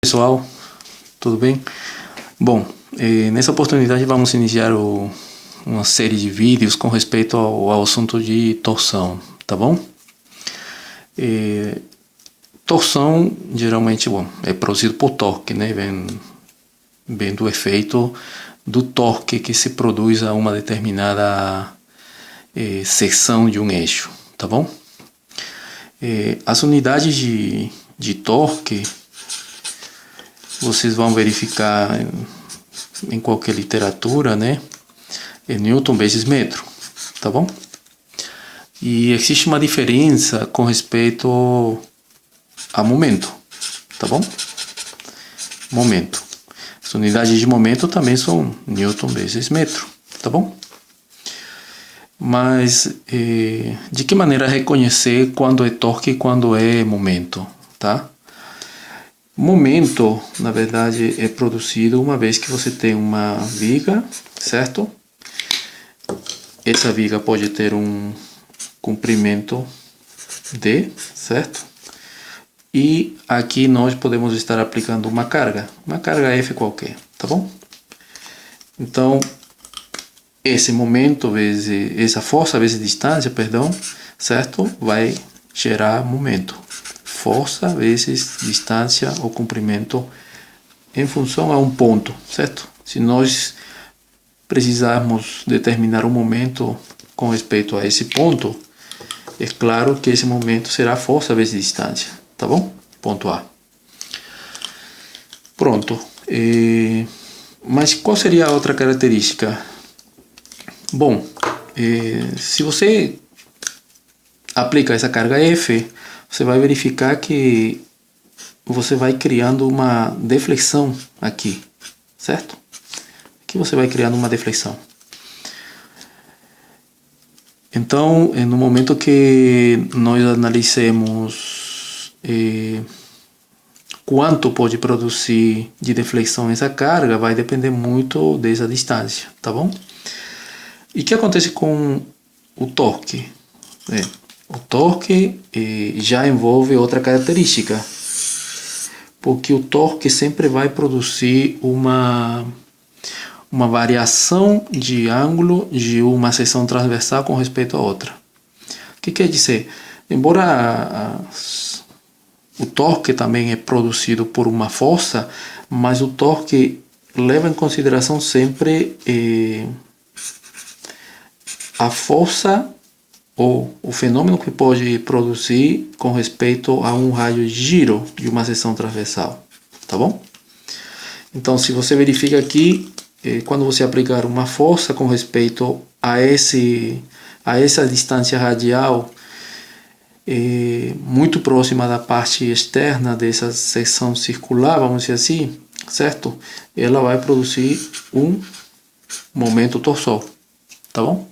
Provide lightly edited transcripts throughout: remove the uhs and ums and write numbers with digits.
Pessoal, tudo bem? Bom, nessa oportunidade vamos iniciar uma série de vídeos com respeito ao assunto de torção, tá bom? Torção geralmente, é produzido por torque, né? Vem do efeito do torque que se produz a uma determinada seção de um eixo, tá bom? As unidades de torque vocês vão verificar em qualquer literatura, né? É Newton vezes metro, tá bom? E existe uma diferença com respeito a momento, tá bom? Momento. As unidades de momento também são Newton vezes metro, tá bom? Mas de que maneira reconhecer quando é torque e quando é momento, tá? Momento, na verdade, é produzido uma vez que você tem uma viga, certo? Essa viga pode ter um comprimento D, certo? E aqui nós podemos estar aplicando uma carga F qualquer, tá bom? Então, esse momento vezes essa força vezes distância, perdão, certo? Vai gerar momento. Força vezes distância ou comprimento em função a um ponto, certo? Se nós precisarmos determinar um momento com respeito a esse ponto, é claro que esse momento será força vezes distância, tá bom? Ponto A. Pronto. Mas qual seria a outra característica? Bom, se você aplica essa carga F, você vai verificar que você vai criando uma deflexão aqui, certo? Aqui você vai criando uma deflexão. Então, no momento que nós analisemos quanto pode produzir de deflexão essa carga, vai depender muito dessa distância, tá bom? E o que acontece com o torque? O torque já envolve outra característica, porque o torque sempre vai produzir uma variação de ângulo de uma seção transversal com respeito à outra. O que quer dizer? Embora o torque também é produzido por uma força, mas o torque leva em consideração sempre a força ou o fenômeno que pode produzir com respeito a um raio de giro de uma seção transversal, tá bom? Então, se você verifica aqui, quando você aplicar uma força com respeito a essa distância radial muito próxima da parte externa dessa seção circular, vamos dizer assim, certo? Ela vai produzir um momento torsal, tá bom?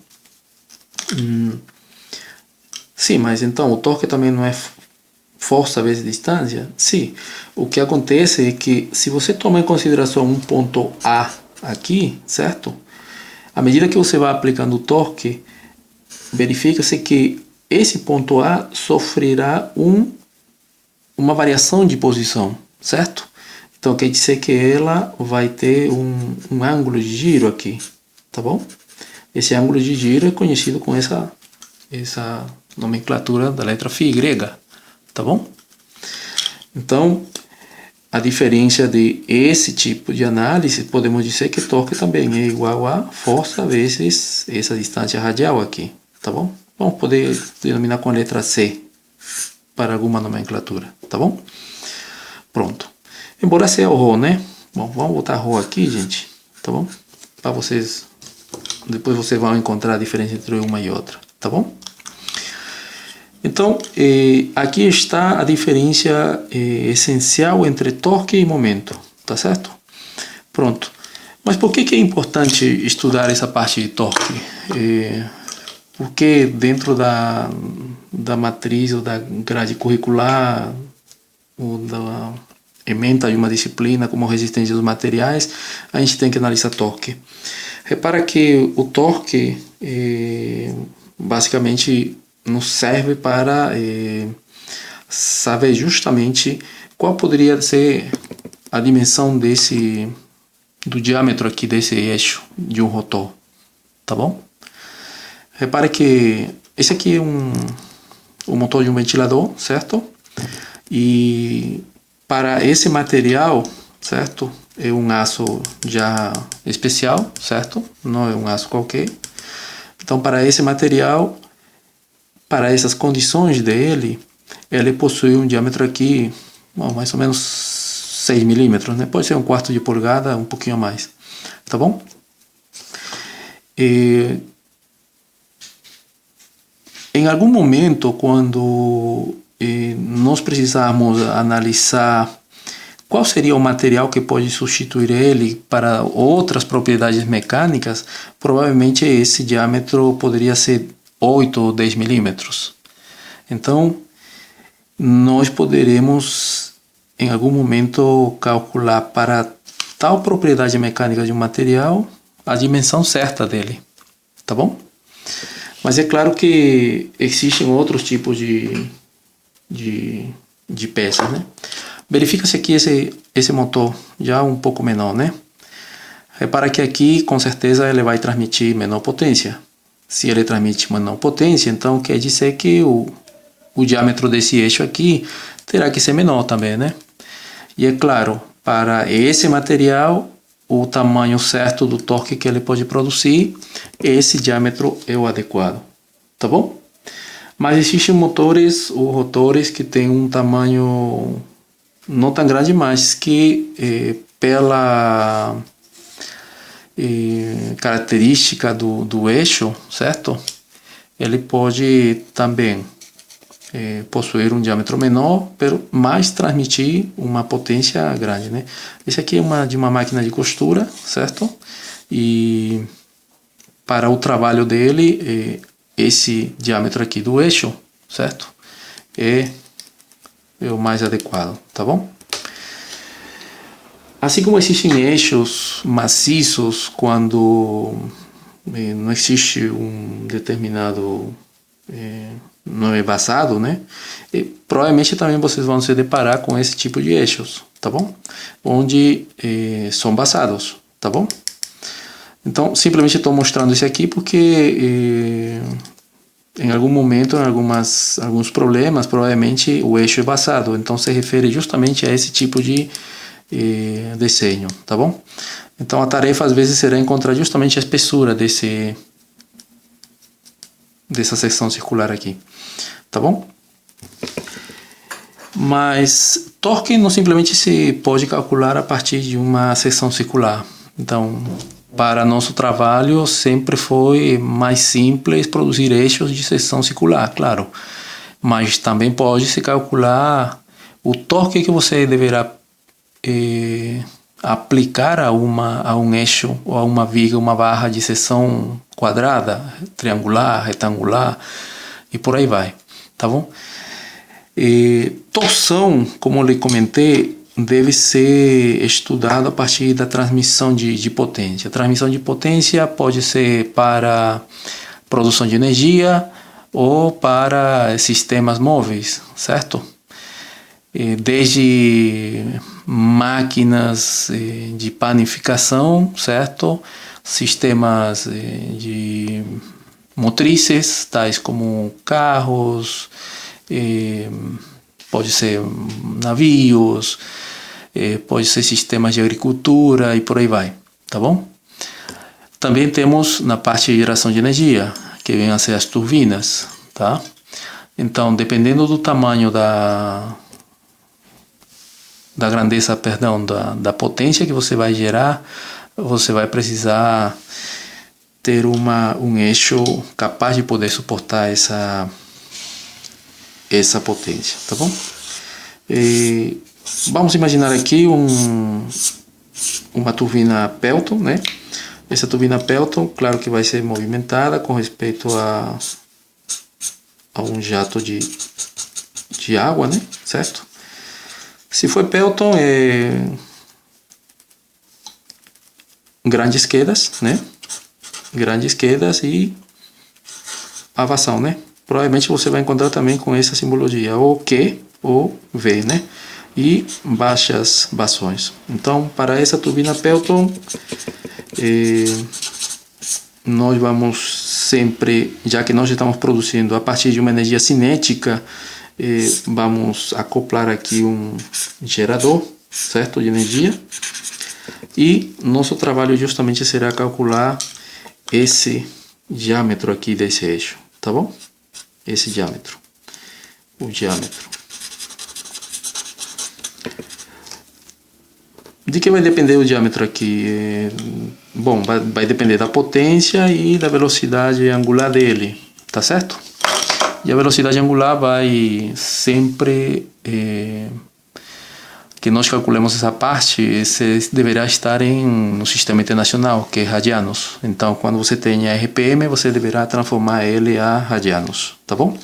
Sim, mas então o torque também não é força vezes distância? Sim. O que acontece é que se você tomar em consideração um ponto A aqui, certo? À medida que você vai aplicando o torque, verifica-se que esse ponto A sofrerá uma variação de posição, certo? Então quer dizer que ela vai ter um ângulo de giro aqui, tá bom? Esse ângulo de giro é conhecido com essa nomenclatura da letra φ grega, tá bom? Então, a diferença de esse tipo de análise, podemos dizer que torque também é igual a força vezes essa distância radial aqui, tá bom? Vamos poder denominar com a letra C para alguma nomenclatura, tá bom? Pronto. Embora seja o Rho, né? Bom, vamos botar Rho aqui, gente, tá bom? Para vocês, depois vocês vão encontrar a diferença entre uma e outra, tá bom? Então, aqui está a diferença essencial entre torque e momento, tá certo? Pronto. Mas por que é importante estudar essa parte de torque? Porque dentro da matriz ou da grade curricular ou da ementa de uma disciplina como resistência dos materiais, a gente tem que analisar torque. Repara que o torque basicamente nos serve para saber justamente qual poderia ser a dimensão do diâmetro aqui desse eixo de um rotor, tá bom? Repare que esse aqui é o motor de um ventilador, certo? E para esse material, certo? É um aço já especial, certo? Não é um aço qualquer. Então, para esse material, para essas condições dele, ele possui um diâmetro aqui, bom, mais ou menos 6 milímetros, né? Pode ser 1/4 de polegada, um pouquinho a mais, tá bom? E em algum momento, quando nós precisarmos analisar qual seria o material que pode substituir ele para outras propriedades mecânicas, provavelmente esse diâmetro poderia ser 8 ou 10 milímetros. Então, nós poderemos, em algum momento, calcular para tal propriedade mecânica de um material a dimensão certa dele, tá bom? Mas é claro que existem outros tipos de peças, né? Verifica-se aqui esse motor já um pouco menor, né? Repara que aqui, com certeza, ele vai transmitir menor potência. Se ele transmite menor potência, então quer dizer que o diâmetro desse eixo aqui terá que ser menor também, né? E é claro, para esse material, o tamanho certo do torque que ele pode produzir, esse diâmetro é o adequado, tá bom? Mas existem motores ou rotores que têm um tamanho não tão grande, mas que pela característica do eixo, certo? Ele pode também possuir um diâmetro menor, mas transmitir uma potência grande, né? Esse aqui é de uma máquina de costura, certo? E para o trabalho dele, esse diâmetro aqui do eixo, certo? É o mais adequado, tá bom? Assim como existem eixos maciços quando não existe um determinado não é vazado, né? E provavelmente também vocês vão se deparar com esse tipo de eixos, tá bom? Onde são vazados, tá bom? Então, simplesmente estou mostrando isso aqui porque em algum momento, em alguns problemas, provavelmente o eixo é vazado. Então, se refere justamente a esse tipo de desenho, tá bom? Então, a tarefa às vezes será encontrar justamente a espessura dessa seção circular aqui, tá bom? Mas torque não simplesmente se pode calcular a partir de uma seção circular. Então, para nosso trabalho sempre foi mais simples produzir eixos de seção circular, claro. Mas também pode se calcular o torque que você deverá aplicar a um eixo ou a uma viga, uma barra de seção quadrada, triangular, retangular e por aí vai, tá bom? Torção, como eu lhe comentei, deve ser estudado a partir da transmissão de potência. A transmissão de potência pode ser para produção de energia ou para sistemas móveis, certo? Desde máquinas de panificação, certo? Sistemas de motrizes, tais como carros, pode ser navios, pode ser sistemas de agricultura e por aí vai, tá bom? Também temos na parte de geração de energia, que vêm a ser as turbinas, tá? Então, dependendo do tamanho da grandeza, perdão, da potência que você vai gerar, você vai precisar ter um eixo capaz de poder suportar essa potência, tá bom? Vamos imaginar aqui uma turbina Pelton, né? Essa turbina Pelton, claro que vai ser movimentada com respeito a um jato de água, né? Certo? Se for Pelton, grandes quedas, né? Grandes quedas e avação, né? Provavelmente você vai encontrar também com essa simbologia, ou Q ou V, né? e baixas bações. Então, para essa turbina Pelton, nós vamos sempre, já que nós estamos produzindo a partir de uma energia cinética, vamos acoplar aqui um gerador, certo, de energia, e nosso trabalho justamente será calcular esse diâmetro aqui desse eixo, tá bom? Esse diâmetro, o diâmetro. De que vai depender o diâmetro aqui? Bom, vai depender da potência e da velocidade angular dele, tá certo? E a velocidade angular vai sempre, que nós calculemos essa parte, esse deverá estar no sistema internacional, que é radianos. Então, quando você tem RPM, você deverá transformar ele a radianos, tá bom?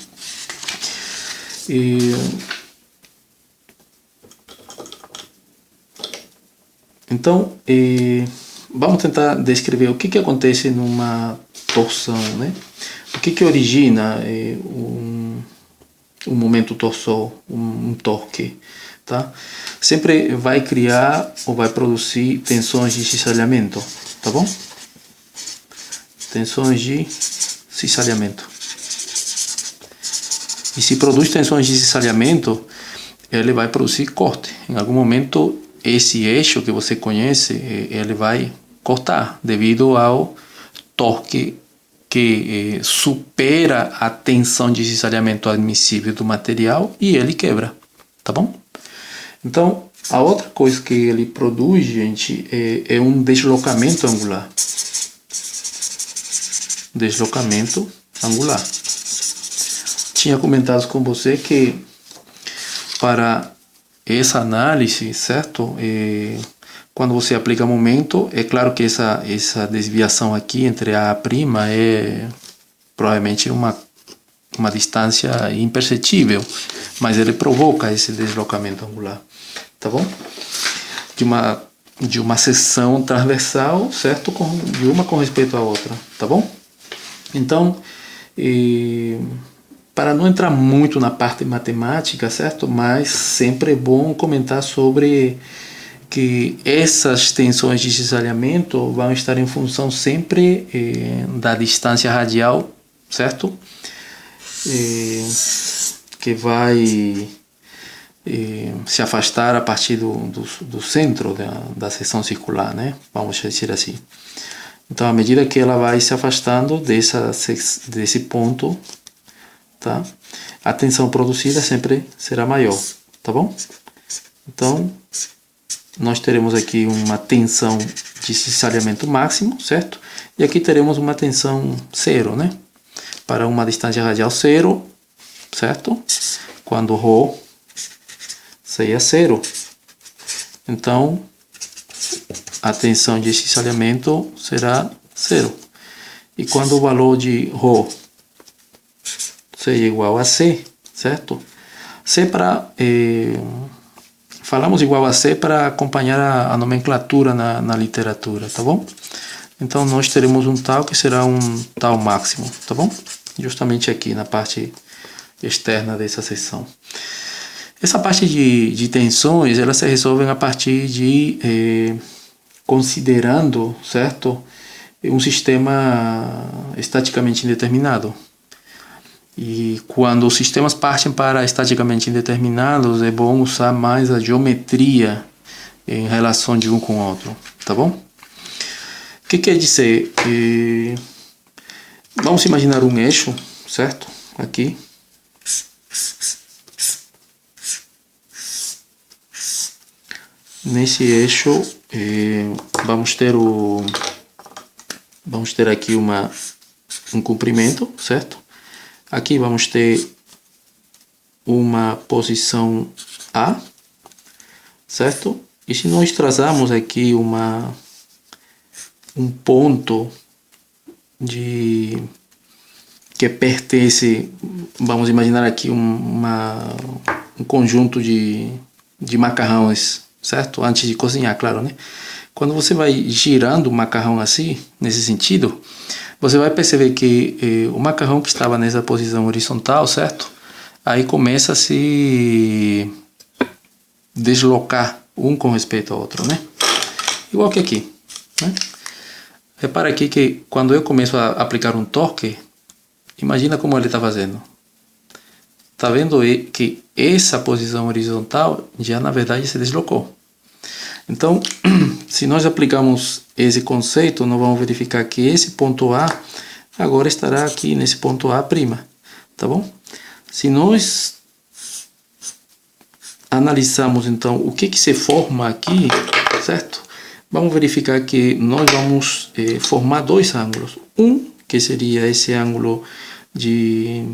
Então, vamos tentar descrever o que acontece numa torção, né? O que origina um momento torsor, um torque, tá? Sempre vai criar ou vai produzir tensões de cisalhamento, tá bom? Tensões de cisalhamento. E se produz tensões de cisalhamento, ele vai produzir corte. Em algum momento, esse eixo que você conhece, ele vai cortar devido ao torque que supera a tensão de cisalhamento admissível do material e ele quebra, tá bom? Então, a outra coisa que ele produz, gente, é um deslocamento angular. Deslocamento angular. Tinha comentado com você que para essa análise, certo? Quando você aplica momento, é claro que essa desviação aqui entre A' é provavelmente uma distância imperceptível, mas ele provoca esse deslocamento angular, tá bom? De uma seção transversal, certo? De uma com respeito à outra, tá bom? Então, para não entrar muito na parte matemática, certo? Mas sempre é bom comentar sobre que essas tensões de cisalhamento vão estar em função sempre da distância radial, certo? Que vai se afastar a partir do centro da seção circular, né? Vamos dizer assim. Então, à medida que ela vai se afastando desse ponto, tá? A tensão produzida sempre será maior, tá bom? Então, nós teremos aqui uma tensão de cisalhamento máximo, certo? E aqui teremos uma tensão zero, né? Para uma distância radial zero, certo? Quando ρ seria zero. Então, a tensão de cisalhamento será zero. E quando o valor de ρ seria igual a C, certo? C para... falamos igual a C para acompanhar a nomenclatura na literatura, tá bom? Então, nós teremos um tal que será um tal máximo, tá bom? Justamente aqui na parte externa dessa seção. Essa parte de tensões, elas se resolvem a partir de... considerando, certo? Um sistema estaticamente indeterminado. E quando os sistemas partem para estaticamente indeterminados, é bom usar mais a geometria em relação de um com o outro, tá bom? O que quer dizer? Vamos imaginar um eixo, certo? Aqui. Nesse eixo, vamos ter aqui um comprimento, certo? Aqui vamos ter uma posição A, certo? E se nós trazarmos aqui um ponto que pertence, vamos imaginar aqui um conjunto de macarrões, certo? Antes de cozinhar, claro, né? Quando você vai girando o macarrão assim, nesse sentido, você vai perceber que o macarrão que estava nessa posição horizontal, certo? Aí começa a se deslocar um com respeito ao outro, né? Igual que aqui, né? Repara aqui que quando eu começo a aplicar um torque, imagina como ele está fazendo. Está vendo que essa posição horizontal já na verdade se deslocou. Então, se nós aplicamos esse conceito, nós vamos verificar que esse ponto A agora estará aqui nesse ponto A', tá bom? Se nós analisarmos então o que se forma aqui, certo? Vamos verificar que nós vamos formar dois ângulos. Um, que seria esse ângulo de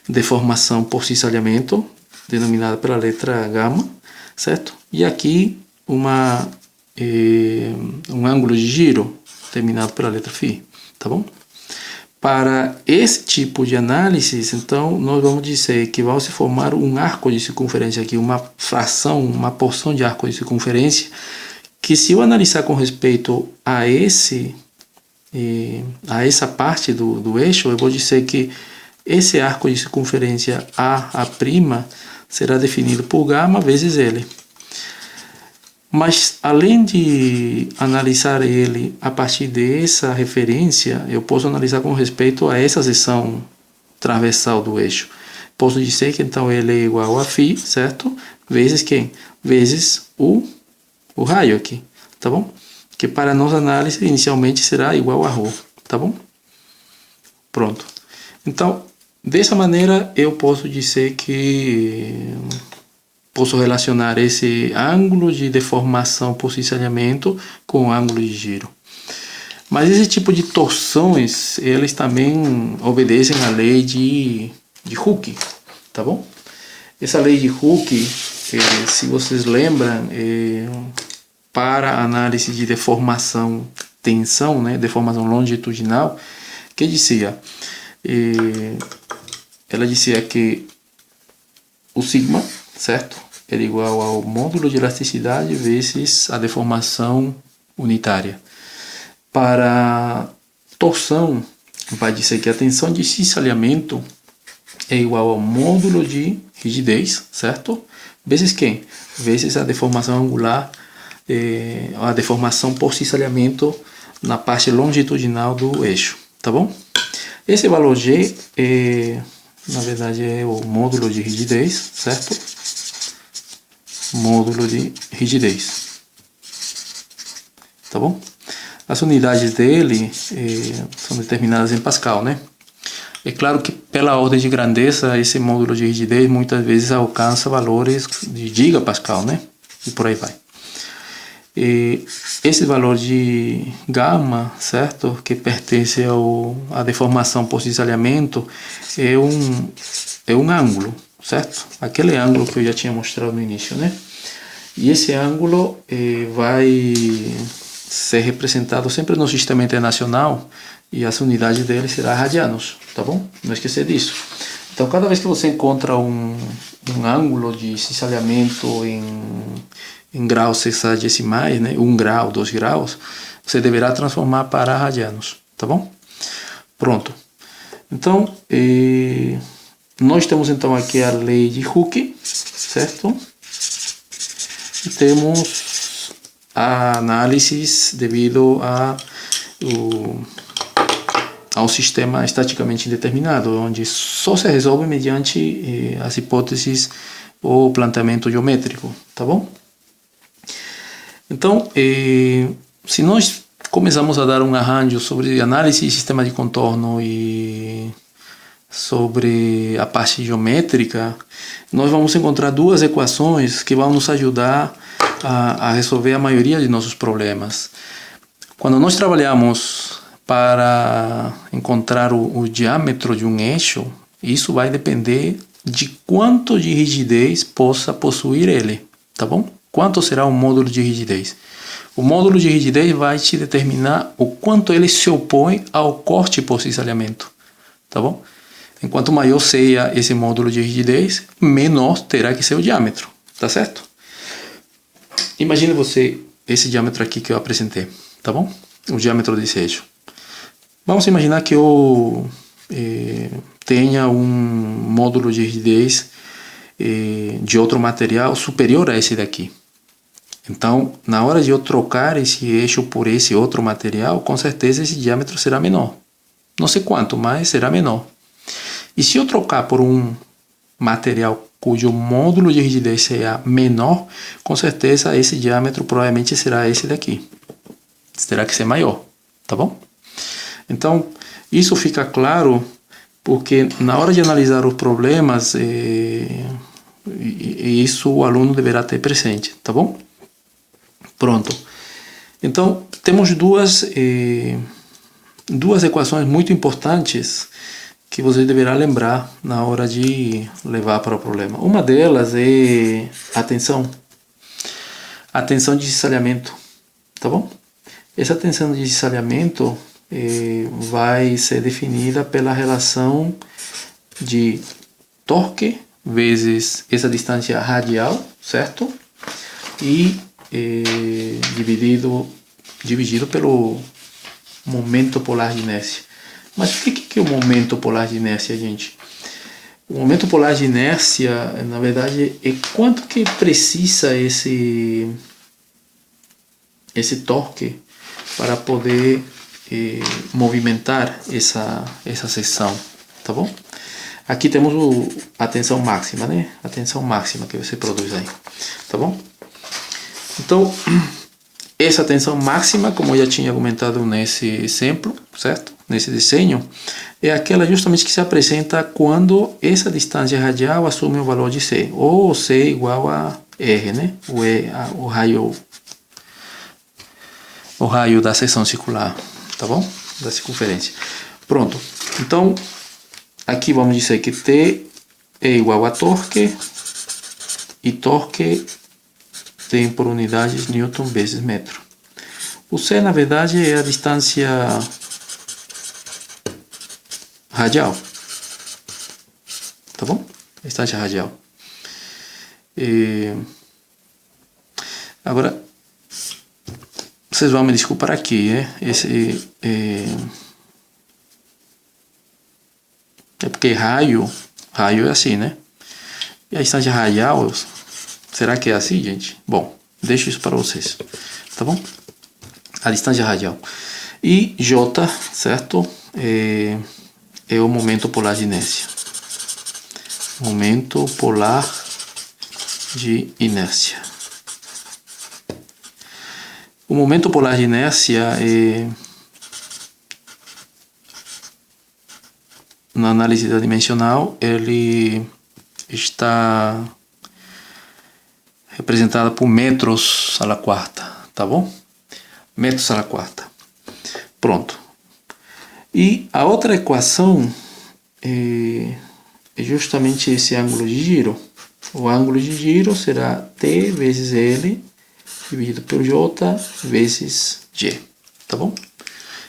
deformação por cisalhamento, denominado pela letra gama, certo? E aqui um ângulo de giro, terminado pela letra φ, tá bom? Para esse tipo de análise, então, nós vamos dizer que vai se formar um arco de circunferência aqui, uma fração, uma porção de arco de circunferência, que se eu analisar com respeito a essa parte do eixo, eu vou dizer que esse arco de circunferência A' será definido por gama vezes L. Mas, além de analisar ele a partir dessa referência, eu posso analisar com respeito a essa seção transversal do eixo. Posso dizer que então ele é igual a φ, certo? Vezes quem? Vezes o raio aqui, tá bom? Que para a nossa análise inicialmente será igual a ρ, tá bom? Pronto. Então, dessa maneira eu posso dizer que posso relacionar esse ângulo de deformação por cisalhamento com o ângulo de giro. Mas esse tipo de torções, eles também obedecem à lei de Hooke, tá bom? Essa lei de Hooke, se vocês lembram, para análise de deformação tensão, né, deformação longitudinal, que dizia, ela dizia que o sigma, certo? Era igual ao módulo de elasticidade vezes a deformação unitária. Para torção, vai dizer que a tensão de cisalhamento é igual ao módulo de rigidez, certo? Vezes quem? Vezes a deformação angular, a deformação por cisalhamento na parte longitudinal do eixo, tá bom? Esse valor G, na verdade, é o módulo de rigidez, certo? Módulo de rigidez, tá bom? As unidades dele são determinadas em Pascal, né? É claro que pela ordem de grandeza esse módulo de rigidez muitas vezes alcança valores de gigapascal, né? E por aí vai. Esse valor de gama, certo? Que pertence à deformação por cisalhamento, é um ângulo, certo? Aquele ângulo que eu já tinha mostrado no início, né? E esse ângulo vai ser representado sempre no sistema internacional e as unidades dele serão radianos, tá bom? Não esquecer disso. Então, cada vez que você encontra um ângulo de cisalhamento em graus sexagesimais, né? 1 grau, 2 graus, você deverá transformar para radianos, tá bom? Pronto. Então, nós temos então aqui a lei de Hooke, certo? E temos a análise devido ao sistema estaticamente indeterminado, onde só se resolve mediante as hipóteses ou planteamento geométrico, tá bom? Então, se nós começamos a dar um arranjo sobre análise de sistema de contorno e sobre a parte geométrica, nós vamos encontrar duas equações que vão nos ajudar a resolver a maioria de nossos problemas. Quando nós trabalhamos para encontrar o diâmetro de um eixo, isso vai depender de quanto de rigidez possa possuir ele, tá bom? Quanto será o módulo de rigidez? O módulo de rigidez vai te determinar o quanto ele se opõe ao corte por cisalhamento, tá bom? Enquanto maior seja esse módulo de rigidez, menor terá que ser o diâmetro, tá certo? Imagine você esse diâmetro aqui que eu apresentei, tá bom? O diâmetro desse eixo. Vamos imaginar que eu tenha um módulo de rigidez de outro material superior a esse daqui. Então, na hora de eu trocar esse eixo por esse outro material, com certeza esse diâmetro será menor. Não sei quanto, mas será menor. E se eu trocar por um material cujo módulo de rigidez seja menor, com certeza esse diâmetro provavelmente será esse daqui. Terá que ser maior, tá bom? Então, isso fica claro porque na hora de analisar os problemas, isso o aluno deverá ter presente, tá bom? Pronto. Então, temos duas equações muito importantes que você deverá lembrar na hora de levar para o problema. Uma delas é a tensão de cisalhamento, tá bom? Essa tensão de cisalhamento vai ser definida pela relação de torque vezes essa distância radial, certo? E dividido pelo momento polar de inércia. Mas o que é o momento polar de inércia, gente? O momento polar de inércia, na verdade, é quanto que precisa esse torque para poder movimentar essa seção, tá bom? Aqui temos a tensão máxima, né? A tensão máxima que você produz aí, tá bom? Então, essa tensão máxima, como eu já tinha comentado nesse exemplo, certo? Nesse desenho, é aquela justamente que se apresenta quando essa distância radial assume o valor de C, ou C igual a R, né? O raio da seção circular, tá bom? Da circunferência. Pronto. Então, aqui vamos dizer que T é igual a torque, e torque tem por unidades Newton vezes metro. O C, na verdade, é a distância radial, tá bom? Distância radial. Agora, vocês vão me desculpar aqui, é porque raio é assim, né? E a distância radial, será que é assim, gente? Bom, deixo isso para vocês, tá bom? A distância radial. E J, certo? É o momento polar de inércia. Momento polar de inércia. O momento polar de inércia na análise adimensional, ele está representado por metros à la quarta, tá bom? Metros à la quarta. Pronto. E a outra equação é justamente esse ângulo de giro. O ângulo de giro será T vezes L dividido por J vezes G, tá bom?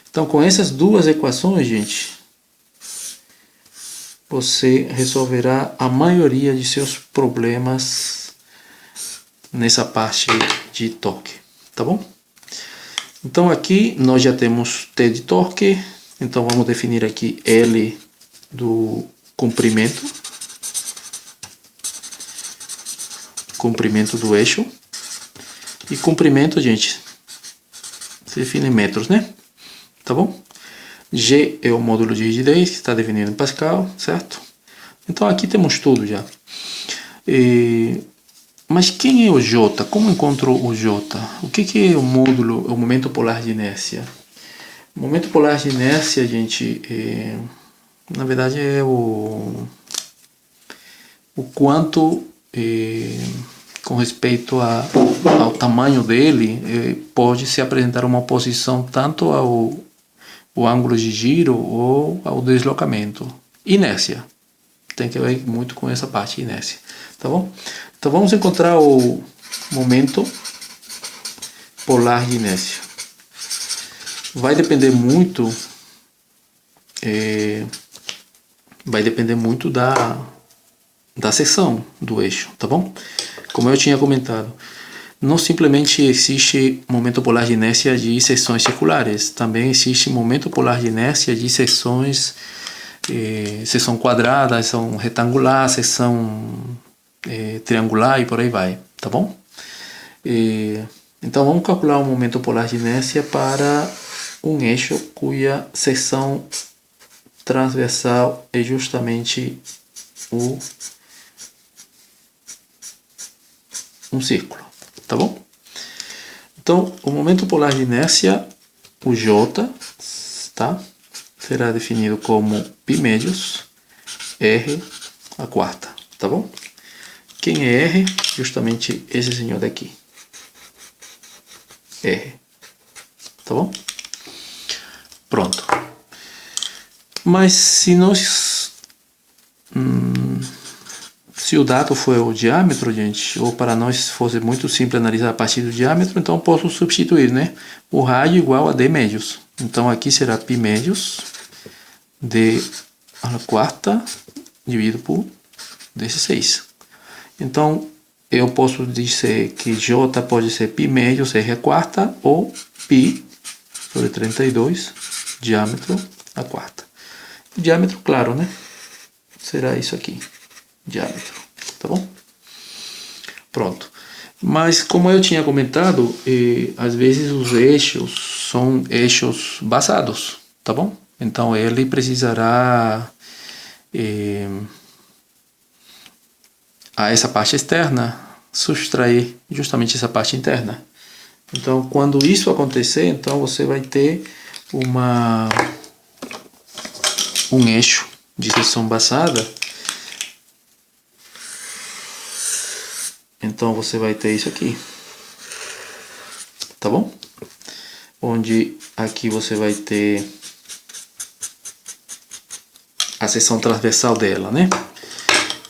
Então, com essas duas equações, gente, você resolverá a maioria de seus problemas nessa parte de torque, tá bom? Então, aqui nós já temos T de torque. Então, vamos definir aqui L do comprimento do eixo. E comprimento, gente, se define em metros, né? Tá bom? G é o módulo de rigidez, que está definido em Pascal, certo? Então, aqui temos tudo já. Mas quem é o J? Como encontro o J? O que é o módulo, o momento polar de inércia? O momento polar de inércia, gente, na verdade é o quanto, com respeito ao tamanho dele, pode se apresentar uma oposição tanto ao ângulo de giro ou ao deslocamento. Inércia. Tem que ver muito com essa parte, inércia. Tá bom? Então vamos encontrar o momento polar de inércia. Vai depender muito da seção do eixo, tá bom? Como eu tinha comentado, não simplesmente existe momento polar de inércia de seções circulares, também existe momento polar de inércia de seção quadrada, seção retangular, seção triangular e por aí vai, tá bom? Então vamos calcular o momento polar de inércia para um eixo cuja seção transversal é justamente um círculo, tá bom? Então o momento polar de inércia, o J, tá? Será definido como π médios R a quarta, tá bom? Quem é R? Justamente esse senhor daqui. R. Tá bom? Pronto. Mas se nós... se o dado for o diâmetro, gente, ou para nós fosse muito simples analisar a partir do diâmetro, então eu posso substituir, né? O rádio igual a D médios. Então aqui será π médios D a quarta dividido por 16. Então eu posso dizer que J pode ser π médios R a quarta ou π sobre 32 diâmetro a quarta. O diâmetro, claro, né? Será isso aqui, diâmetro, tá bom? Pronto. Mas como eu tinha comentado, às vezes os eixos são eixos basados, tá bom? Então ele precisará a essa parte externa subtrair justamente essa parte interna. Então quando isso acontecer, então você vai ter um eixo de seção basada. Então você vai ter isso aqui, tá bom? Onde aqui você vai ter a seção transversal dela, né?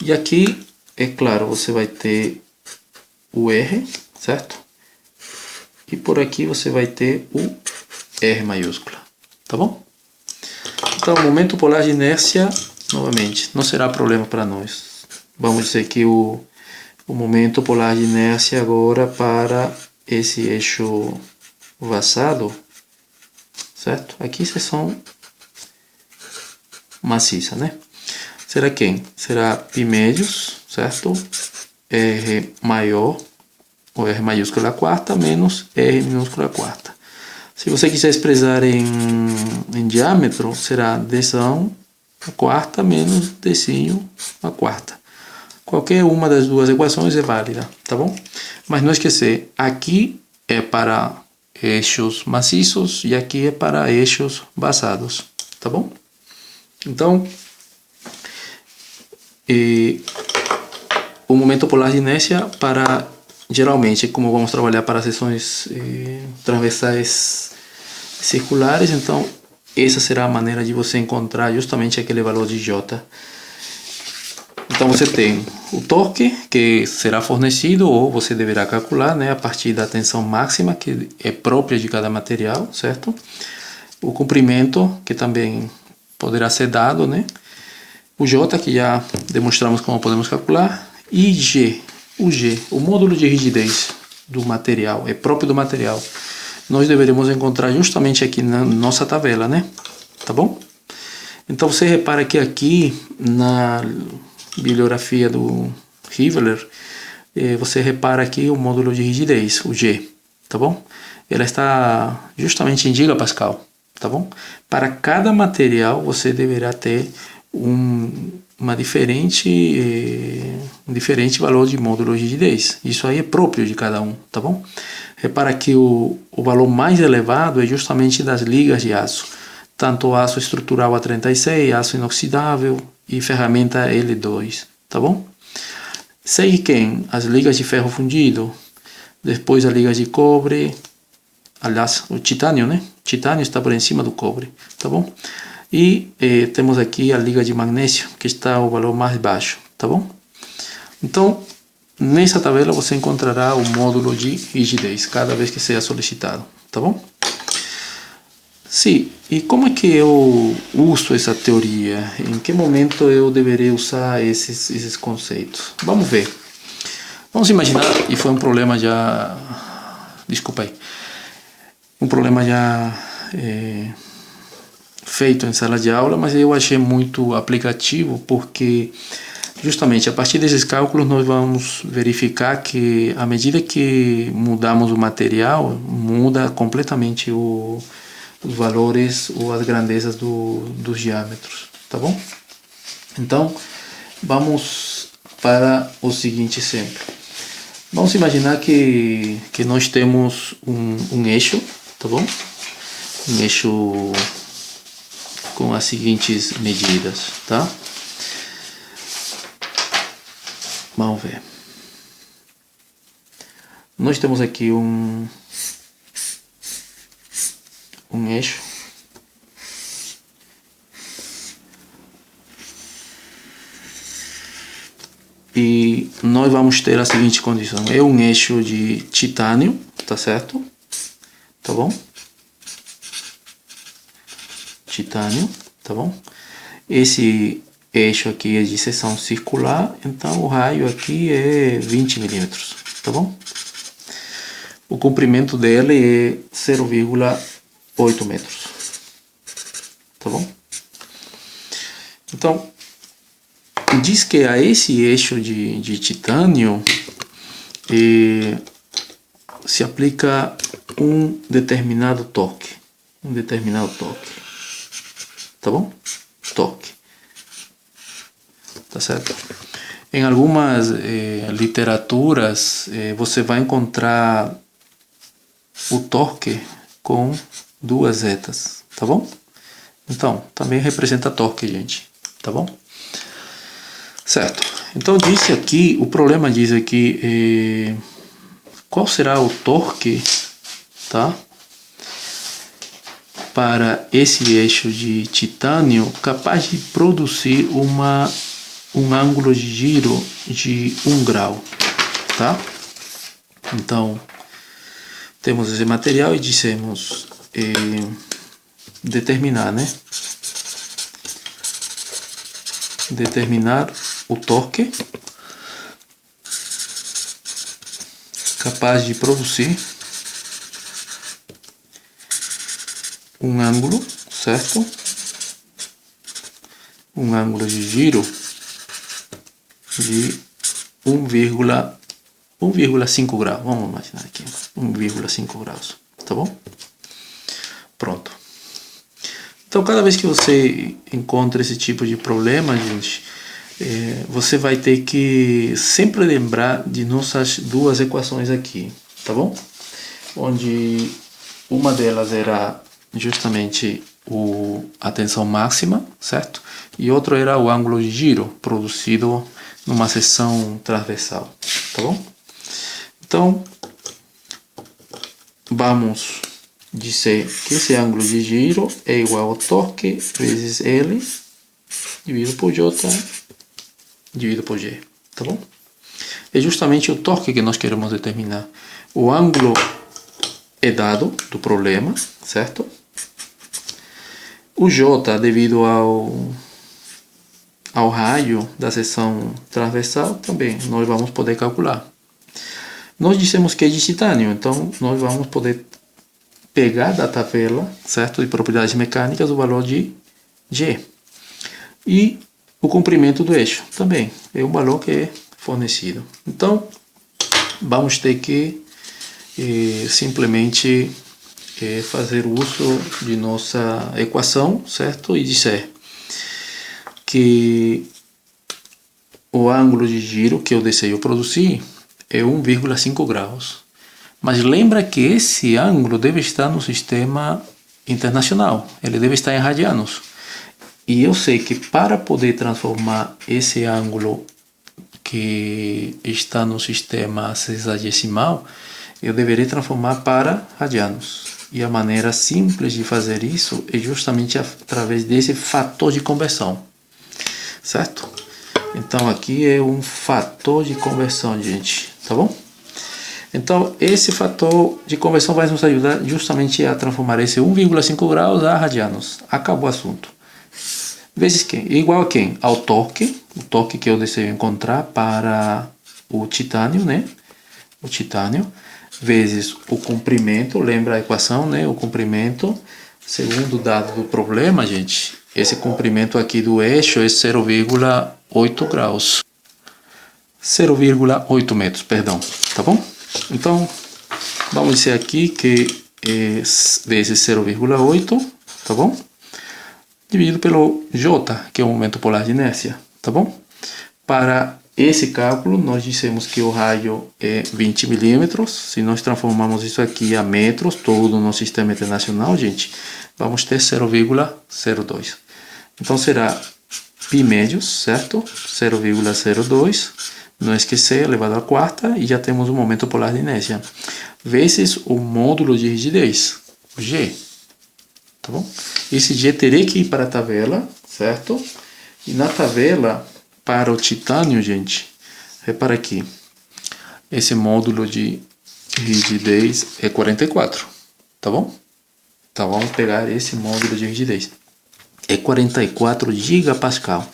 E aqui, é claro, você vai ter o R, certo? E por aqui você vai ter o R maiúscula, tá bom? Então, o momento polar de inércia, novamente, não será problema para nós. Vamos dizer que o momento polar de inércia agora para esse eixo vazado, certo? Aqui seção maciça, né? Será quem? Será π médios, certo? R maior, ou R maiúscula a quarta, menos R minúscula a quarta. Se você quiser expressar em diâmetro, será Dzão a quarta menos Dzinho a quarta. Qualquer uma das duas equações é válida, tá bom? Mas não esquecer, aqui é para eixos maciços e aqui é para eixos basados, tá bom? Então, o momento polar de inércia para, geralmente, como vamos trabalhar para seções transversais circulares, então essa será a maneira de você encontrar justamente aquele valor de J. Então você tem o torque que será fornecido ou você deverá calcular, né, a partir da tensão máxima que é própria de cada material, certo? O comprimento que também poderá ser dado, né? O J que já demonstramos como podemos calcular e G, o módulo de rigidez do material, é próprio do material. Nós deveremos encontrar justamente aqui na nossa tabela, né? Tá bom? Então você repara que aqui na bibliografia do Riveler, você repara aqui o módulo de rigidez, o G, tá bom? Ela está justamente em gigapascal, tá bom? Para cada material você deverá ter um diferente valor de módulo de rigidez. Isso aí é próprio de cada um, tá bom? Repara que o valor mais elevado é justamente das ligas de aço, tanto aço estrutural A36, aço inoxidável e ferramenta L2, tá bom? Segue quem? As ligas de ferro fundido, depois as ligas de cobre, aliás, o titânio, né? O titânio está por cima do cobre, tá bom? E temos aqui a liga de magnésio, que está o valor mais baixo, tá bom? Então, nessa tabela você encontrará o módulo de rigidez, cada vez que seja solicitado, tá bom? Sim, e como é que eu uso essa teoria? Em que momento eu deveria usar esses conceitos? Vamos ver. Vamos imaginar, e foi um problema já... Desculpa aí. Um problema já feito em sala de aula, mas eu achei muito aplicativo porque justamente a partir desses cálculos nós vamos verificar que à medida que mudamos o material, muda completamente os valores ou as grandezas dos diâmetros, tá bom? Então, vamos para o seguinte exemplo. Vamos imaginar que nós temos um eixo, tá bom? Um eixo com as seguintes medidas, tá? Vamos ver. Nós temos aqui um eixo e nós vamos ter a seguinte condição: é um eixo de titânio, tá certo? Tá bom? Titânio, tá bom? Esse eixo aqui é de seção circular, então o raio aqui é 20 milímetros, tá bom? O comprimento dele é 0,8 metros, tá bom? Então, diz que a esse eixo de titânio se aplica um determinado torque, tá bom? Torque, tá certo? Em algumas literaturas você vai encontrar o torque com duas zetas, tá bom? Então, também representa torque, gente, tá bom? Certo. Então, disse aqui, o problema diz aqui, qual será o torque, tá? Para esse eixo de titânio capaz de produzir um ângulo de giro de 1 grau, tá? Então, temos esse material e dissemos determinar, né? Determinar o torque capaz de produzir um ângulo, certo? Um ângulo de giro de 1,5 graus. Vamos imaginar aqui, 1,5 graus, tá bom? Pronto. Então, cada vez que você encontra esse tipo de problema, gente, você vai ter que sempre lembrar de nossas duas equações aqui, tá bom? Onde uma delas era justamente a tensão máxima, certo? E outro era o ângulo de giro produzido numa seção transversal, tá bom? Então, vamos dizer que esse ângulo de giro é igual ao torque vezes L dividido por J dividido por G, tá bom? É justamente o torque que nós queremos determinar. O ângulo é dado do problema, certo? O J, devido ao raio da seção transversal, também nós vamos poder calcular. Nós dissemos que é de titânio, então nós vamos poder pegar da tabela, certo, de propriedades mecânicas, o valor de G. E o comprimento do eixo também é o valor que é fornecido. Então, vamos ter que simplesmente fazer uso de nossa equação, certo? E dizer que o ângulo de giro que eu desejo produzir é 1,5 graus. Mas lembra que esse ângulo deve estar no sistema internacional, ele deve estar em radianos. E eu sei que para poder transformar esse ângulo que está no sistema sexagesimal, eu deveria transformar para radianos. E a maneira simples de fazer isso é justamente através desse fator de conversão, certo? Então aqui é um fator de conversão, gente, tá bom? Então esse fator de conversão vai nos ajudar justamente a transformar esse 1,5 graus a radianos. Acabou o assunto. Vezes quem? Igual a quem? Ao torque, o torque que eu desejo encontrar para o titânio, né? O titânio, vezes o comprimento, lembra a equação, né? O comprimento, segundo o dado do problema, gente, esse comprimento aqui do eixo é 0,8 graus. 0,8 metros, perdão, tá bom? Então, vamos dizer aqui que vezes 0,8, tá bom? Dividido pelo J, que é o momento polar de inércia, tá bom? Para esse cálculo, nós dissemos que o raio é 20 milímetros. Se nós transformarmos isso aqui a metros, todo no sistema internacional, gente, vamos ter 0,02. Então, será π médios, certo? 0,02. Não esquecer, elevado à quarta, e já temos o momento polar de inércia. Vezes o módulo de rigidez, G. Tá bom? Esse G terei que ir para a tabela, certo? E na tabela, para o titânio, gente, repara aqui. Esse módulo de rigidez é 44, tá bom? Então vamos pegar esse módulo de rigidez. É 44 gigapascal.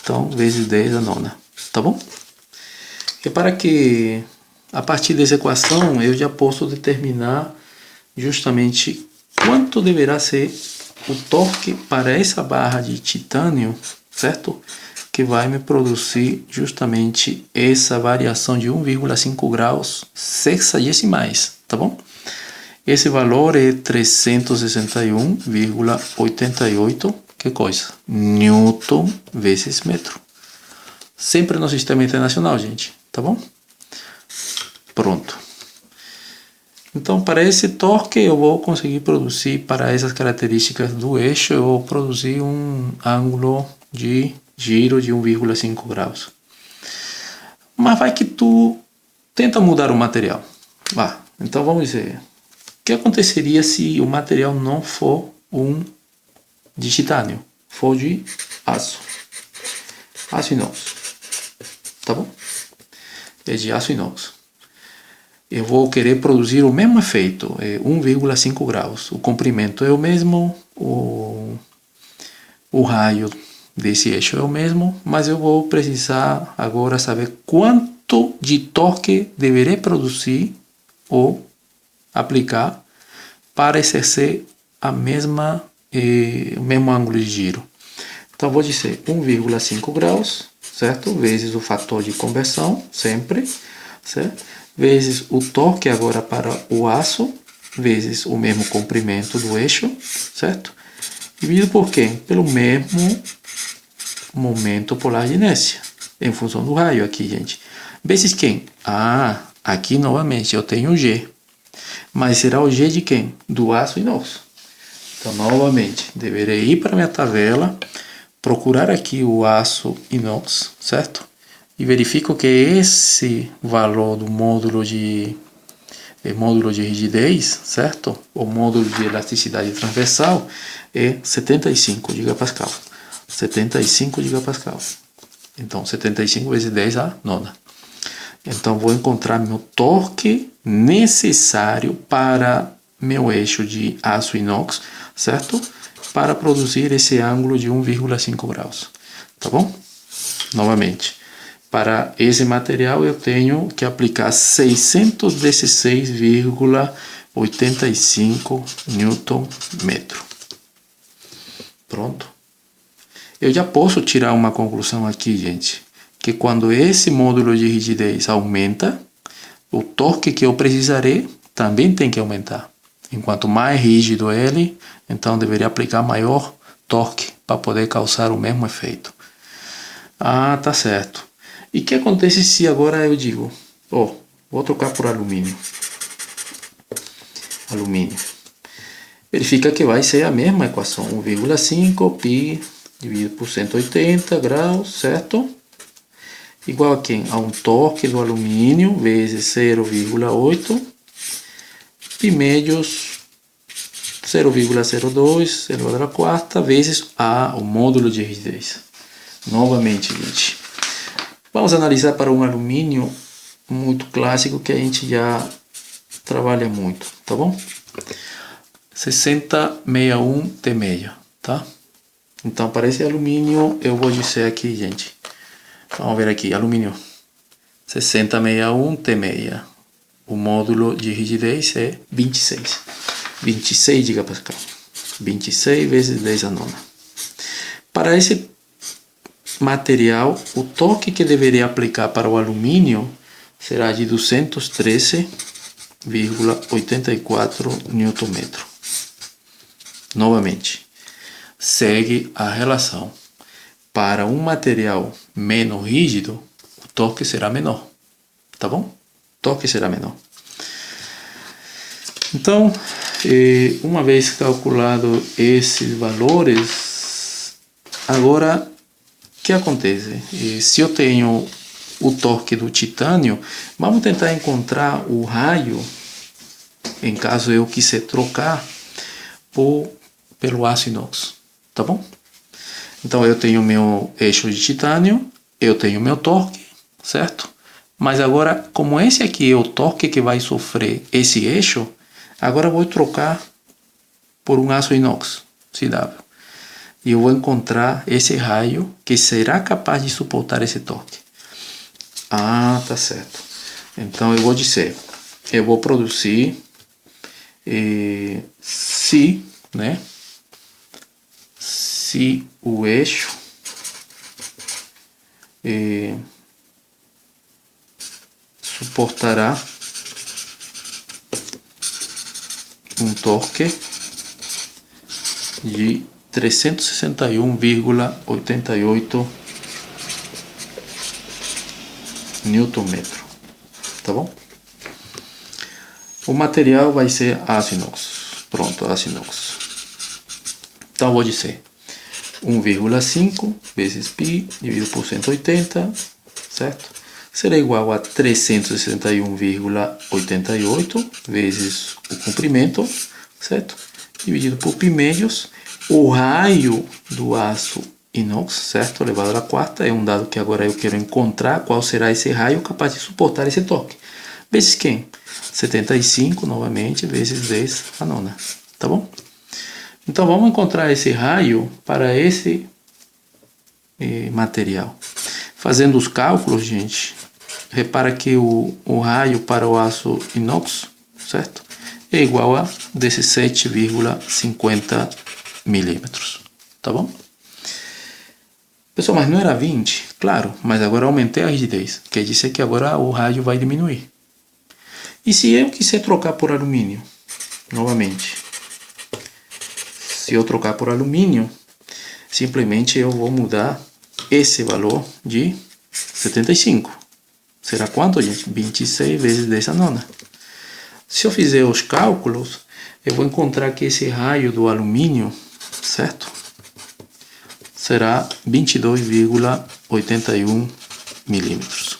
Então, vezes 10 a nona, tá bom? Repara que a partir dessa equação eu já posso determinar justamente quanto deverá ser o torque para essa barra de titânio, certo? Que vai me produzir justamente essa variação de 1,5 graus sexagesimais, tá bom? Esse valor é 361,88, que coisa? Newton vezes metro. Sempre no sistema internacional, gente, tá bom? Pronto. Então, para esse torque, eu vou conseguir produzir, para essas características do eixo, eu vou produzir um ângulo de giro de 1,5 graus. Mas vai que tu tenta mudar o material. Então vamos dizer, o que aconteceria se o material não for de titânio, for de aço inox, tá bom? É de aço inox. Eu vou querer produzir o mesmo efeito, 1,5 graus. O comprimento é o mesmo, o raio desse eixo é o mesmo, mas eu vou precisar agora saber quanto de torque deverei produzir ou aplicar para exercer o mesmo ângulo de giro. Então, vou dizer 1,5 graus, certo? Vezes o fator de conversão, sempre, certo? Vezes o torque agora para o aço, vezes o mesmo comprimento do eixo, certo? Dividido por quê? Pelo mesmo momento polar de inércia, em função do raio aqui, gente. Vezes quem? Aqui novamente eu tenho o G. Mas será o G de quem? Do aço inox. Então, novamente, deverei ir para a minha tabela, procurar aqui o aço inox, certo? E verifico que esse valor do módulo de rigidez, certo? O módulo de elasticidade transversal é 75 gigapascal. 75 gigapascal. Então, 75 vezes 10 a nona. Então, vou encontrar meu torque necessário para meu eixo de aço inox, certo? Para produzir esse ângulo de 1,5 graus. Tá bom? Novamente. Para esse material, eu tenho que aplicar 616,85 Newton metro. Pronto. Eu já posso tirar uma conclusão aqui, gente, que quando esse módulo de rigidez aumenta, o torque que eu precisarei também tem que aumentar. Enquanto mais rígido ele, então deveria aplicar maior torque para poder causar o mesmo efeito. Tá certo. E o que acontece se agora eu digo, vou trocar por alumínio. Verifica que vai ser a mesma equação, 1,5 π dividido por 180 graus, certo? Igual a quem? A um torque do alumínio vezes 0,8 π médios 0,02 elevado à quarta vezes o módulo de rigidez. Novamente, gente. Vamos analisar para um alumínio muito clássico que a gente já trabalha muito, tá bom? 6061 T6, tá? Então, para esse alumínio, eu vou dizer aqui, gente. Vamos ver aqui, alumínio 6061 T6. O módulo de rigidez é 26. 26 gigapascal. 26 vezes 10 a nona. Para esse material, o torque que deveria aplicar para o alumínio será de 213,84 Nm. Novamente, segue a relação. Para um material menos rígido, o torque será menor, tá bom? O torque será menor. Então, uma vez calculado esses valores, agora o que acontece? Se eu tenho o torque do titânio, vamos tentar encontrar o raio, em caso eu quiser trocar pelo aço inox, tá bom? Então eu tenho meu eixo de titânio, eu tenho meu torque, certo? Mas agora, como esse aqui é o torque que vai sofrer esse eixo, agora eu vou trocar por um aço inox, CW. E eu vou encontrar esse raio que será capaz de suportar esse torque. Ah, tá certo. Então eu vou dizer, eu vou produzir se o eixo suportará um torque de 361,88 Nm, tá bom? O material vai ser aço inox. Pronto, aço inox. Então eu vou dizer 1,5 vezes π dividido por 180, certo? Será igual a 361,88 vezes o comprimento, certo? Dividido por π médios. O raio do aço inox, certo? Elevado à quarta, é um dado que agora eu quero encontrar qual será esse raio capaz de suportar esse torque. Vezes quem? 75, novamente, vezes 10 a nona, tá bom? Então vamos encontrar esse raio para esse material. Fazendo os cálculos, gente, repara que o raio para o aço inox, certo? É igual a 17,50 milímetros, tá bom? Pessoal, mas não era 20? Claro, mas agora eu aumentei a rigidez. Quer dizer que agora o raio vai diminuir. E se eu quiser trocar por alumínio? Novamente. Se eu trocar por alumínio, simplesmente eu vou mudar esse valor de 75. Será quanto, gente? 26 vezes 10 a nona. Se eu fizer os cálculos, eu vou encontrar que esse raio do alumínio, certo? Será 22,81 milímetros.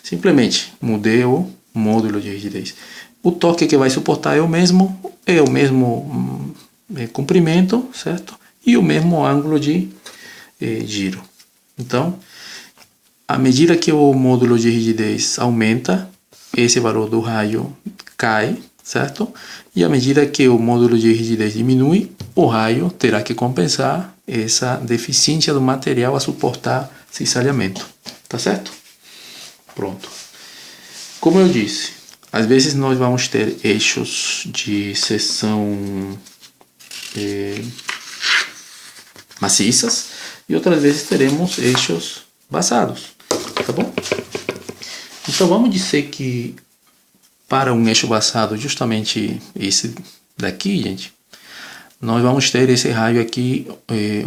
Simplesmente mudei o módulo de rigidez. O torque que vai suportar é o mesmo comprimento, certo? E o mesmo ângulo de giro. Então, à medida que o módulo de rigidez aumenta, esse valor do raio cai, certo? E à medida que o módulo de rigidez diminui, o raio terá que compensar essa deficiência do material a suportar cisalhamento, tá certo? Pronto. Como eu disse, às vezes nós vamos ter eixos de seção maciças e outras vezes teremos eixos vazados, tá bom? Então vamos dizer que para um eixo vazado, justamente esse daqui, gente, nós vamos ter esse raio aqui,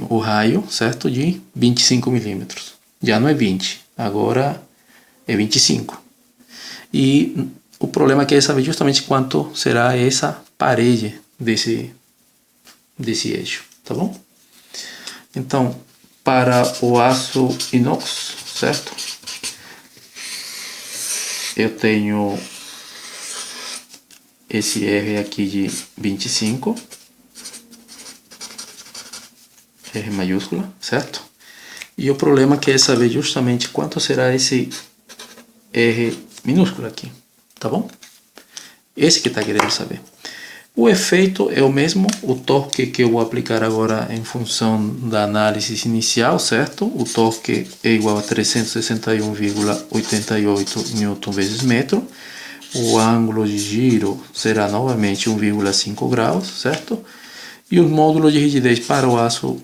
o raio, certo, de 25 milímetros. Já não é 20, agora é 25. E o problema aqui é saber justamente quanto será essa parede desse eixo, tá bom? Então, para o aço inox, certo? Eu tenho esse R aqui de 25, R maiúscula, certo? E o problema aqui é saber justamente quanto será esse R minúsculo aqui, tá bom? Esse que está querendo saber. O efeito é o mesmo, o torque que eu vou aplicar agora em função da análise inicial, certo? O torque é igual a 361,88 Newton vezes metro. O ângulo de giro será novamente 1,5 graus, certo? E o módulo de rigidez para o aço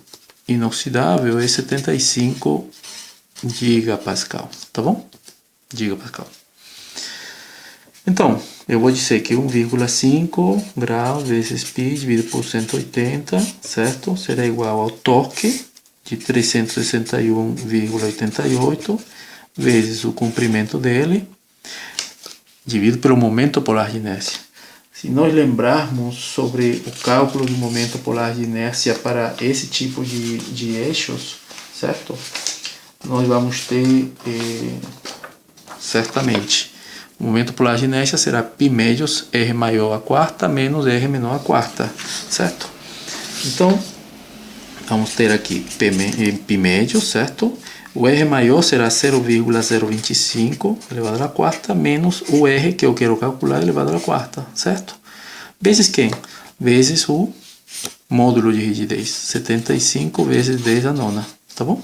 inoxidável é 75 gigapascal, tá bom? Gigapascal. Então, eu vou dizer que 1,5 graus vezes π dividido por 180, certo? Será igual ao torque de 361,88 vezes o comprimento dele, dividido pelo momento polar de inércia. Se nós lembrarmos sobre o cálculo do momento polar de inércia para esse tipo de eixos, certo? Nós vamos ter, certamente, o momento polar de inércia será π médios R maior a quarta menos R menor a quarta, certo? Então, vamos ter aqui π médio, certo? O R maior será 0,025 elevado à quarta menos o R que eu quero calcular elevado à quarta, certo? Vezes quem? Vezes o módulo de rigidez, 75 vezes 10 a nona, tá bom?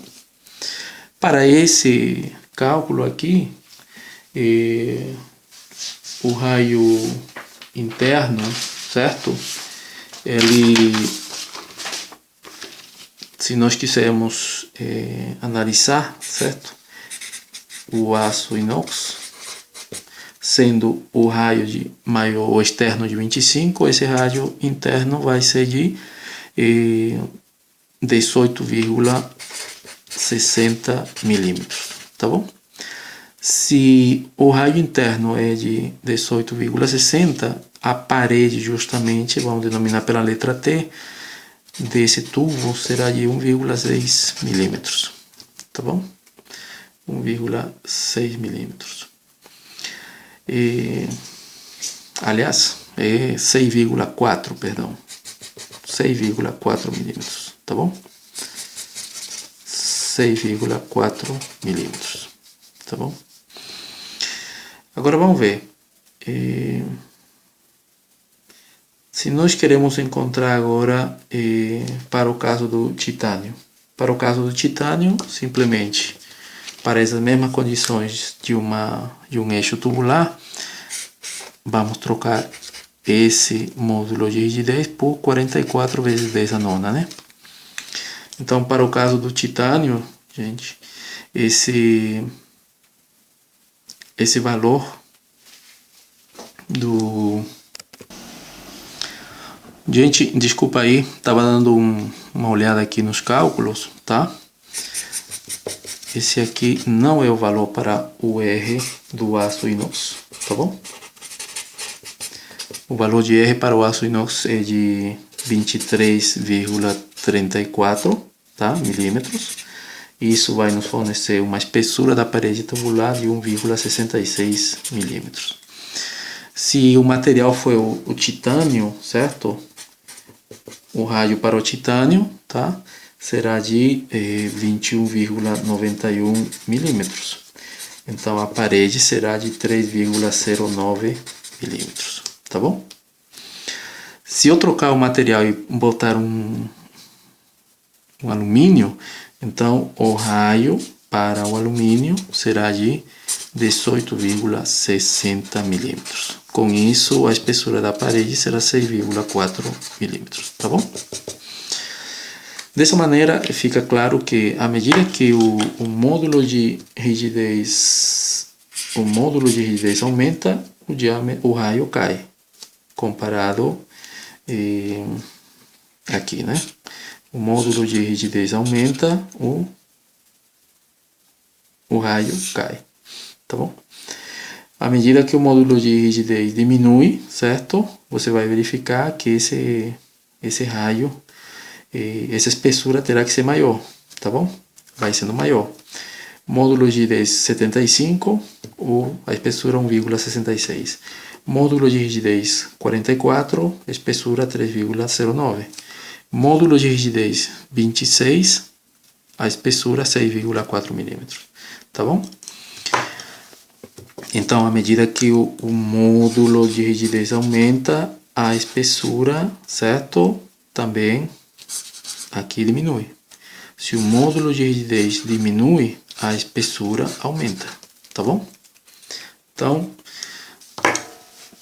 Para esse cálculo aqui, o raio interno, certo? Se nós quisermos analisar, certo? O aço inox, sendo o raio maior ou externo de 25, esse raio interno vai ser de 18,60 milímetros, tá bom? Se o raio interno é de 18,60, a parede justamente, vamos denominar pela letra T, desse tubo será de 1,6 milímetros, tá bom? 1,6 milímetros. Aliás, é 6,4, perdão. 6,4 milímetros, tá bom? 6,4 milímetros, tá bom? Agora vamos ver. Se nós queremos encontrar agora para o caso do titânio. Para o caso do titânio, simplesmente, para essas mesmas condições de um eixo tubular, vamos trocar esse módulo de rigidez por 44 vezes 10 a nona, né? Então, para o caso do titânio, gente, esse valor do... Gente, desculpa aí, estava dando uma olhada aqui nos cálculos, tá? Esse aqui não é o valor para o R do aço inox, tá bom? O valor de R para o aço inox é de 23,34, tá? Milímetros. Isso vai nos fornecer uma espessura da parede tubular de 1,66 milímetros. Se o material for o titânio, certo? O raio para o titânio, tá? Será de 21,91 milímetros. Então a parede será de 3,09 milímetros, tá bom? Se eu trocar o material e botar um alumínio, então o raio para o alumínio será de 18,60 milímetros. Com isso, a espessura da parede será 6,4 milímetros, tá bom? Dessa maneira, fica claro que à medida que o módulo de rigidez aumenta, o raio cai, comparado aqui, né? O módulo de rigidez aumenta, o raio cai, tá bom? À medida que o módulo de rigidez diminui, certo? Você vai verificar que esse raio, essa espessura terá que ser maior, tá bom? Vai sendo maior. Módulo de rigidez 75, a espessura 1,66. Módulo de rigidez 44, espessura 3,09. Módulo de rigidez 26, a espessura 6,4 milímetros, tá bom? Então, à medida que o módulo de rigidez aumenta, a espessura, certo? Também aqui diminui. Se o módulo de rigidez diminui, a espessura aumenta, tá bom? Então,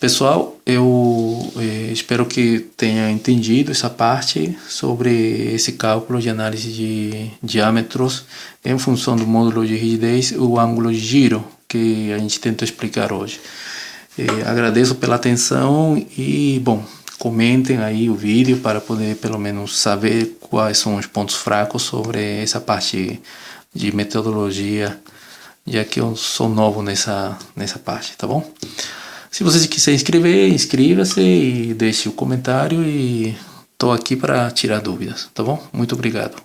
Pessoal, eu espero que tenha entendido essa parte sobre esse cálculo de análise de diâmetros em função do módulo de rigidez e o ângulo de giro que a gente tenta explicar hoje. Agradeço pela atenção e, bom, comentem aí o vídeo para poder pelo menos saber quais são os pontos fracos sobre essa parte de metodologia, já que eu sou novo nessa parte, tá bom? Se você quiser inscrever, inscreva-se e deixe o comentário e estou aqui para tirar dúvidas, tá bom? Muito obrigado.